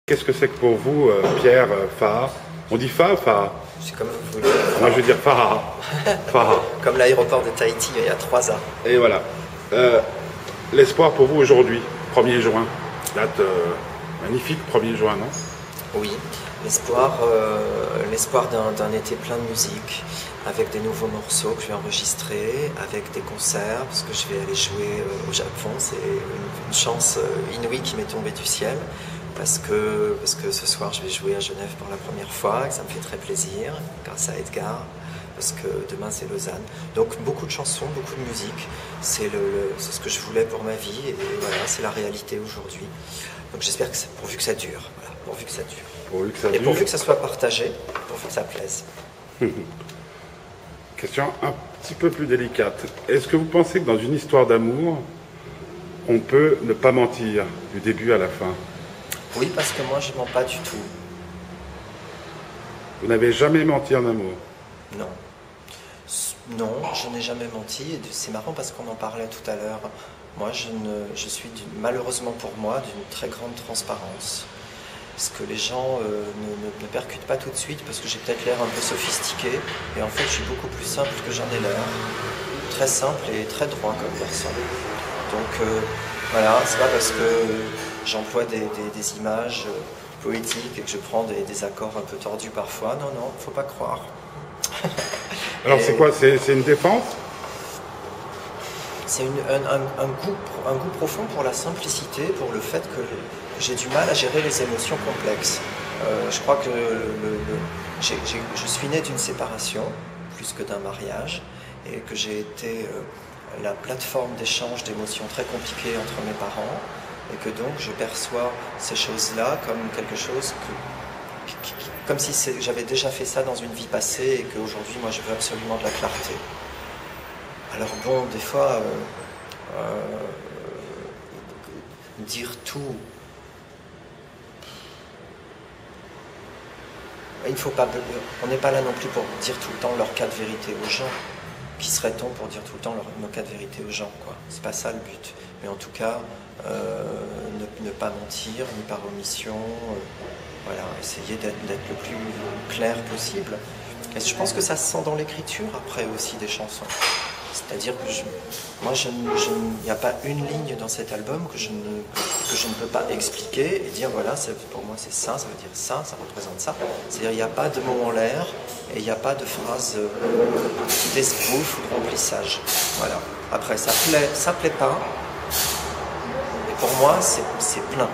Qu'est-ce que c'est que pour vous, Pierre, Farah? On dit Fa, Farah? C'est comme vous voulez. Moi, je veux dire Farah. Farah. Comme l'aéroport de Tahiti il y a 3 ans. Et voilà. L'espoir pour vous aujourd'hui, 1er juin. Date magnifique, 1er juin, non? Oui, l'espoir d'un été plein de musique, avec des nouveaux morceaux que je vais enregistrer, avec des concerts, parce que je vais aller jouer au Japon. C'est une chance inouïe qui m'est tombée du ciel. Parce que ce soir je vais jouer à Genève pour la première fois, et ça me fait très plaisir, grâce à Edgar, parce que demain c'est Lausanne. Donc beaucoup de chansons, beaucoup de musique, c'est ce que je voulais pour ma vie, et voilà, c'est la réalité aujourd'hui. Donc j'espère que pourvu que ça dure, voilà, pourvu que ça dure. Pourvu que ça et dure. pourvu que ça soit partagé, pourvu que ça plaise. Question un petit peu plus délicate. Est-ce que vous pensez que dans une histoire d'amour, on peut ne pas mentir du début à la fin? Oui, parce que moi je ne mens pas du tout. Vous n'avez jamais menti en amour? Non. Non, je n'ai jamais menti, et c'est marrant parce qu'on en parlait tout à l'heure. Moi, je suis malheureusement pour moi d'une très grande transparence. Ce que les gens ne percutent pas tout de suite, parce que j'ai peut-être l'air un peu sophistiqué, et en fait je suis beaucoup plus simple que j'en ai l'air. Très simple et très droit comme personne. Donc voilà, c'est pas parce que j'emploie des images poétiques et que je prends des accords un peu tordus parfois. Non, non, faut pas croire. Alors c'est quoi? C'est une défense? C'est un goût profond pour la simplicité, pour le fait que j'ai du mal à gérer les émotions complexes. Je crois que je suis né d'une séparation, plus que d'un mariage, et que j'ai été la plateforme d'échange d'émotions très compliquées entre mes parents, et que donc je perçois ces choses-là comme quelque chose comme si j'avais déjà fait ça dans une vie passée, et qu'aujourd'hui moi je veux absolument de la clarté. Alors bon, des fois, dire tout, il faut pas, on n'est pas là non plus pour dire tout le temps leur cas de vérité aux gens. Qui serait-on pour dire tout le temps nos cas de vérité aux gens, quoi? C'est pas ça le but. Mais en tout cas, ne pas mentir, ni par omission, voilà, essayer d'être le plus clair possible. Et je pense que ça se sent dans l'écriture après aussi des chansons. C'est-à-dire que il n'y a pas une ligne dans cet album que je ne peux pas expliquer et dire voilà, pour moi c'est ça, ça veut dire ça représente ça. C'est-à-dire il n'y a pas de mots en l'air et il n'y a pas de phrases d'esbrouf ou de remplissage. Voilà. Après ça plaît pas. Et pour moi c'est plein.